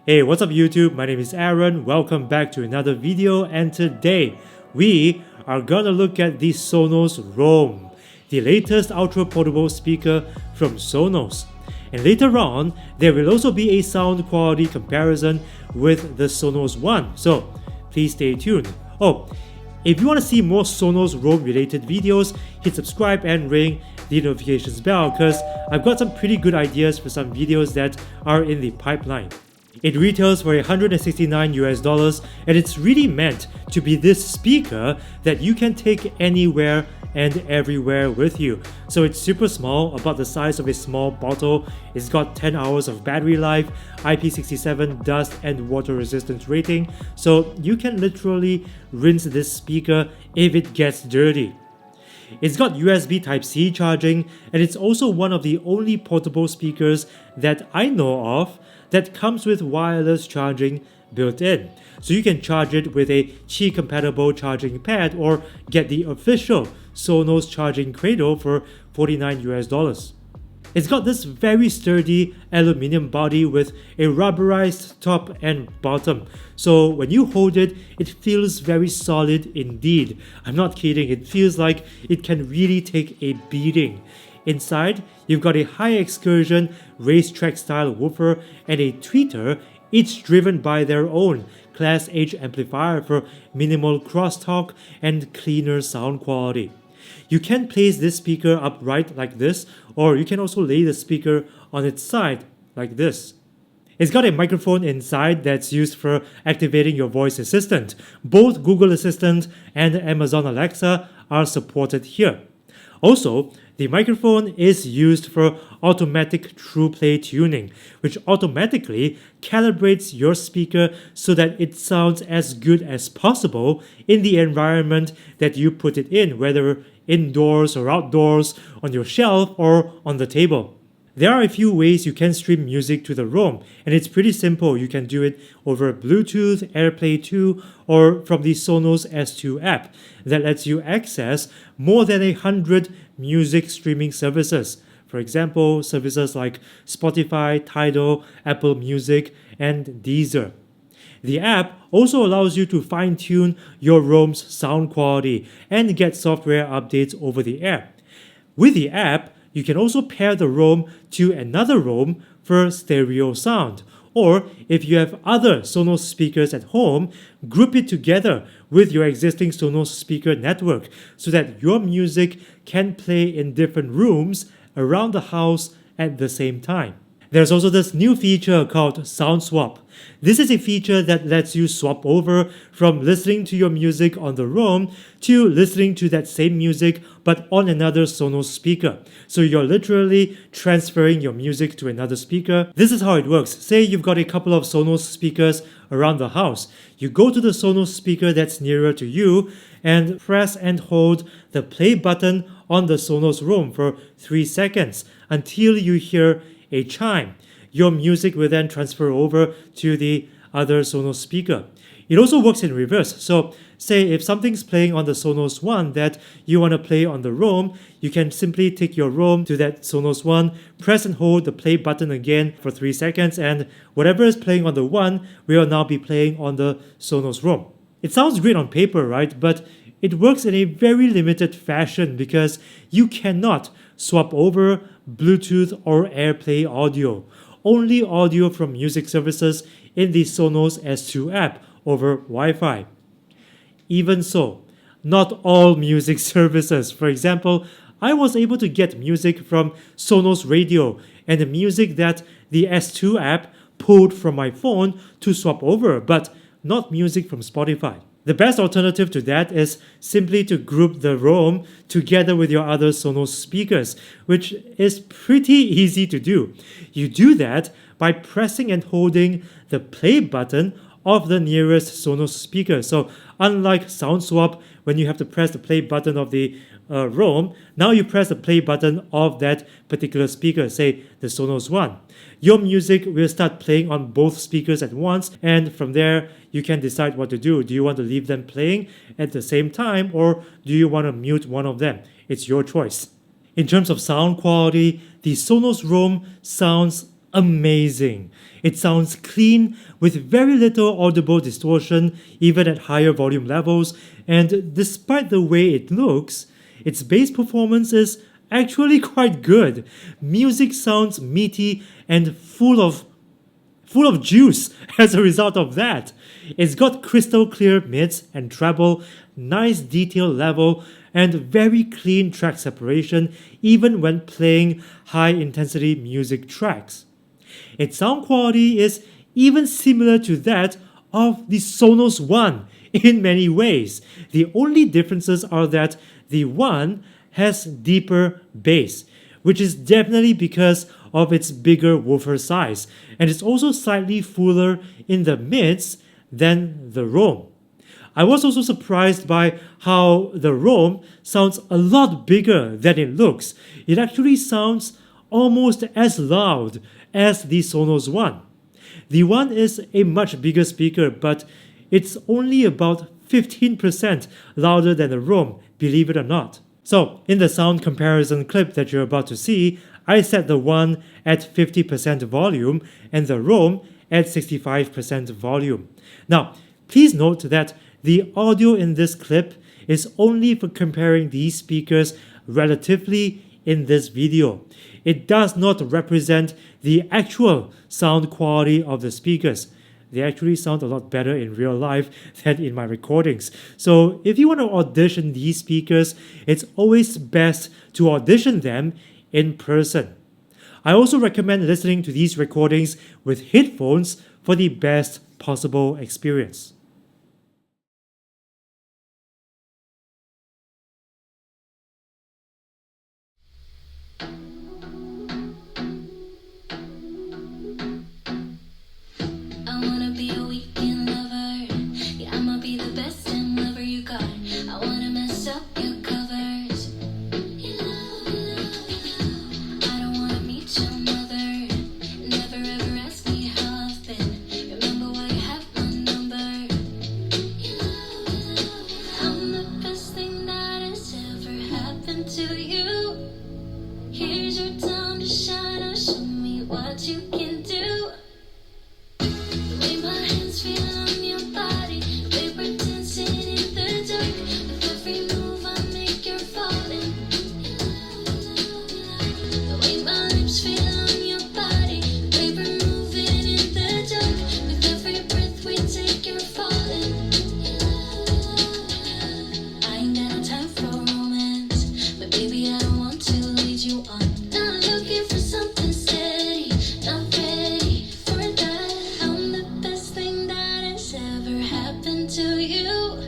Hey, what's up YouTube? My name is Aaron. Welcome back to another video, and today we are gonna look at the Sonos Roam, the latest ultra portable speaker from Sonos. And later on, there will also be a sound quality comparison with the Sonos One, so please stay tuned. Oh, if you want to see more Sonos Roam related videos, hit subscribe and ring the notifications bell because I've got some pretty good ideas for some videos that are in the pipeline. It retails for $169 and it's really meant to be this speaker that you can take anywhere and everywhere with you. So it's super small, about the size of a small bottle. It's got 10 hours of battery life, IP67 dust and water resistance rating, so you can literally rinse this speaker if it gets dirty. It's got USB Type-C charging, and it's also one of the only portable speakers that I know of that comes with wireless charging built in. So you can charge it with a Qi compatible charging pad or get the official Sonos charging cradle for $49. It's got this very sturdy aluminum body with a rubberized top and bottom. So when you hold it, it feels very solid indeed. I'm not kidding, it feels like it can really take a beating. Inside, you've got a high excursion racetrack style woofer and a tweeter, each driven by their own Class H amplifier for minimal crosstalk and cleaner sound quality. You can place this speaker upright like this, or you can also lay the speaker on its side like this. It's got a microphone inside that's used for activating your voice assistant. Both Google Assistant and Amazon Alexa are supported here. Also, the microphone is used for automatic TruePlay tuning, which automatically calibrates your speaker so that it sounds as good as possible in the environment that you put it in, whether indoors or outdoors, on your shelf or on the table. There are a few ways you can stream music to the Roam, and it's pretty simple. You can do it over Bluetooth, AirPlay 2, or from the Sonos S2 app that lets you access more than 100 music streaming services. For example, services like Spotify, Tidal, Apple Music, and Deezer. The app also allows you to fine-tune your Roam's sound quality and get software updates over the air. With the app, you can also pair the Roam to another Roam for stereo sound. Or if you have other Sonos speakers at home, group it together with your existing Sonos speaker network so that your music can play in different rooms around the house at the same time. There's also this new feature called Sound Swap. This is a feature that lets you swap over from listening to your music on the Roam to listening to that same music but on another Sonos speaker. So you're literally transferring your music to another speaker. This is how it works. Say you've got a couple of Sonos speakers around the house. You go to the Sonos speaker that's nearer to you and press and hold the play button on the Sonos Roam for 3 seconds until you hear a chime. Your music will then transfer over to the other Sonos speaker. It also works in reverse. So say if something's playing on the Sonos One that you want to play on the Roam, you can simply take your Roam to that Sonos One, press and hold the play button again for 3 seconds, and whatever is playing on the One will now be playing on the Sonos Roam. It sounds great on paper, right? But it works in a very limited fashion because you cannot swap over Bluetooth or AirPlay audio. Only audio from music services in the Sonos S2 app over Wi-Fi. Even so, not all music services. For example, I was able to get music from Sonos Radio and the music that the S2 app pulled from my phone to swap over, but not music from Spotify. The best alternative to that is simply to group the Roam together with your other Sonos speakers, which is pretty easy to do. You do that by pressing and holding the play button of the nearest Sonos speaker. So unlike Sound Swap, when you have to press the play button of the Roam, now you press the play button of that particular speaker, say the Sonos One. Your music will start playing on both speakers at once, and from there you can decide what to do. Do you want to leave them playing at the same time, or do you want to mute one of them? It's your choice. In terms of sound quality, the Sonos Roam sounds amazing. It sounds clean with very little audible distortion even at higher volume levels, and despite the way it looks, its bass performance is actually quite good. Music sounds meaty and full of juice as a result of that. It's got crystal clear mids and treble, nice detail level, and very clean track separation even when playing high intensity music tracks. Its sound quality is even similar to that of the Sonos One in many ways. The only differences are that the One has deeper bass, which is definitely because of its bigger woofer size, and it's also slightly fuller in the mids than the Roam. I was also surprised by how the Roam sounds a lot bigger than it looks. It actually sounds almost as loud as the Sonos One. The One is a much bigger speaker, but it's only about 15% louder than the Roam, believe it or not. So, in the sound comparison clip that you're about to see, I set the One at 50% volume and the Roam at 65% volume. Now, please note that the audio in this clip is only for comparing these speakers relatively in this video. It does not represent the actual sound quality of the speakers. They actually sound a lot better in real life than in my recordings. So if you want to audition these speakers, it's always best to audition them in person. I also recommend listening to these recordings with headphones for the best possible experience. I wanna be a weekend lover. Yeah, I'ma be the best and lover you got. I wanna mess up your covers. I don't wanna meet your mother. Never ever ask me how I've been. Remember why you have my number. I'm the best thing that has ever happened to you. Here's your time to shine. Now show me what you can do. The way my hands feel on your body, the way we're dancing in the dark. With every move I make, you're falling. The way my lips feel on your body, the way we're moving in the dark. With every breath we take, you're falling. I ain't got no time for romance, but baby I don't want to lead you on. Not looking for something steady, not ready for that. I'm the best thing that has ever happened to you.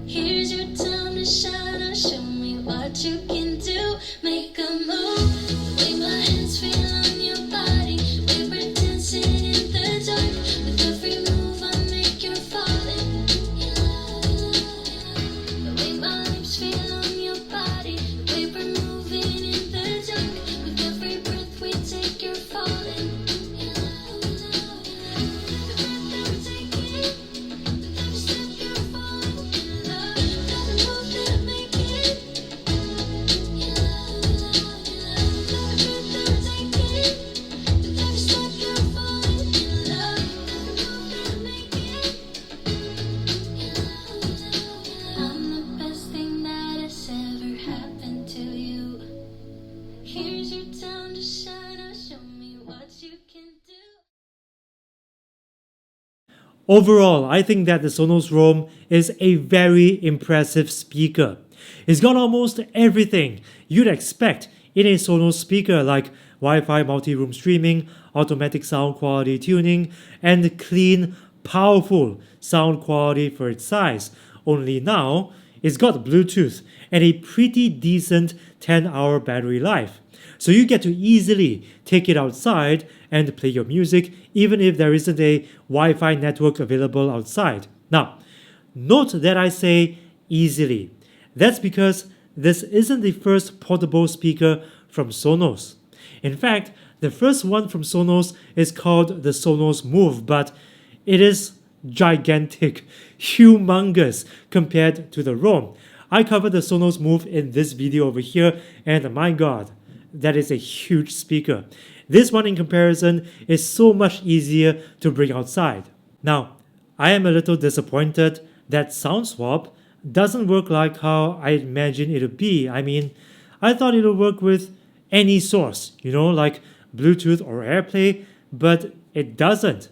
Here's your time to shine. Now show me what you can do. Make a move. The way my hands feel on your body, the way we're dancing in the dark. With every move I make, you're falling. The way my lips feel on your body, the way we're moving in the dark. With every breath we take, you're falling. The breath that we're taking, with every step you're falling in love. Every move that I make it. The breath that we're taking, with every step you're falling in love. Every move that I make it. I'm the best thing that has ever happened to you. Here's your time to shine. Now show me what you can do. Overall, I think that the Sonos Roam is a very impressive speaker. It's got almost everything you'd expect in a Sonos speaker, like Wi-Fi multi-room streaming, automatic sound quality tuning, and clean, powerful sound quality for its size. Only now, it's got Bluetooth and a pretty decent 10-hour battery life. So you get to easily take it outside and play your music even if there isn't a Wi-Fi network available outside. Now, note that I say easily. That's because this isn't the first portable speaker from Sonos. In fact, the first one from Sonos is called the Sonos Move, but it is gigantic, humongous compared to the Roam. I covered the Sonos Move in this video over here, and my god, that is a huge speaker. This one in comparison is so much easier to bring outside. Now, I am a little disappointed that SoundSwap doesn't work like how I imagined it would be. I mean, I thought it would work with any source, like Bluetooth or AirPlay, but it doesn't.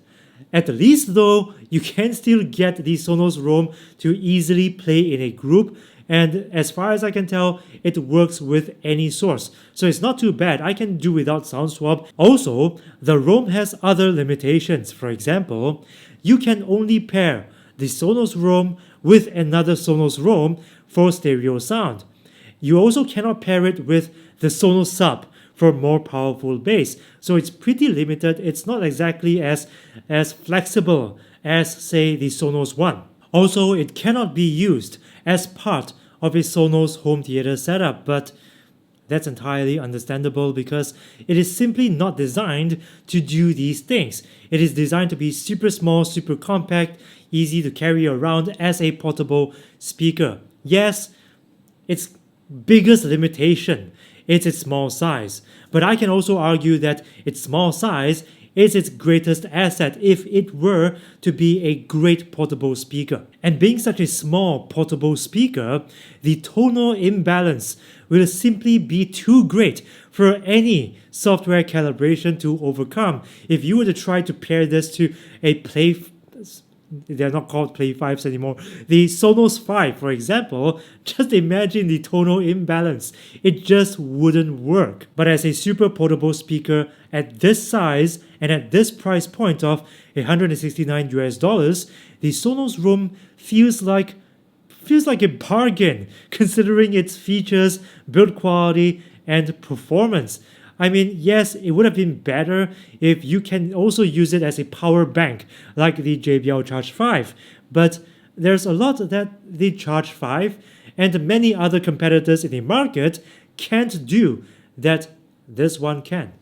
At least though, you can still get the Sonos Roam to easily play in a group, and as far as I can tell, it works with any source. So it's not too bad. I can do without SoundSwap. Also, the Roam has other limitations. For example, you can only pair the Sonos Roam with another Sonos Roam for stereo sound. You also cannot pair it with the Sonos Sub for more powerful bass. So it's pretty limited. It's not exactly as flexible as, say, the Sonos One. Also, it cannot be used as part of a Sonos home theater setup, but that's entirely understandable because it is simply not designed to do these things. It is designed to be super small, super compact, easy to carry around as a portable speaker. Yes, its biggest limitation is its small size, but I can also argue that its small size is its greatest asset if it were to be a great portable speaker. And being such a small portable speaker, the tonal imbalance will simply be too great for any software calibration to overcome. If you were to try to pair this to a they're not called Play 5s anymore, the Sonos 5, for example, just imagine the tonal imbalance. It just wouldn't work. But as a super portable speaker at this size and at this price point of $169 the Sonos Roam feels like a bargain considering its features, build quality, and performance. I mean, yes, it would have been better if you can also use it as a power bank like the JBL Charge 5, but there's a lot that the Charge 5 and many other competitors in the market can't do that this one can.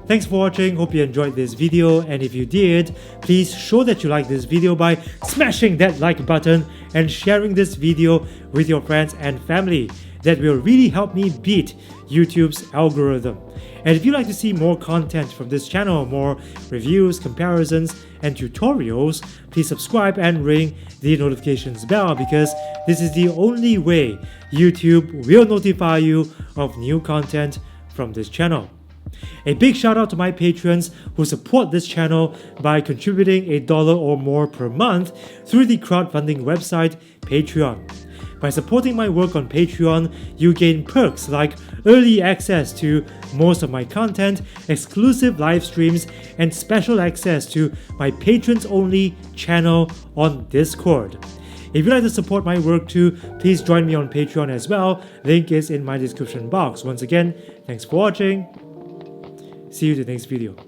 Thanks for watching, hope you enjoyed this video, and if you did, please show that you like this video by smashing that like button and sharing this video with your friends and family. That will really help me beat YouTube's algorithm. And if you'd like to see more content from this channel, more reviews, comparisons, and tutorials, please subscribe and ring the notifications bell because this is the only way YouTube will notify you of new content from this channel. A big shout out to my patrons who support this channel by contributing $1 or more per month through the crowdfunding website Patreon. By supporting my work on Patreon, you gain perks like early access to most of my content, exclusive live streams, and special access to my patrons-only channel on Discord. If you'd like to support my work too, please join me on Patreon as well. Link is in my description box. Once again, thanks for watching. See you in the next video.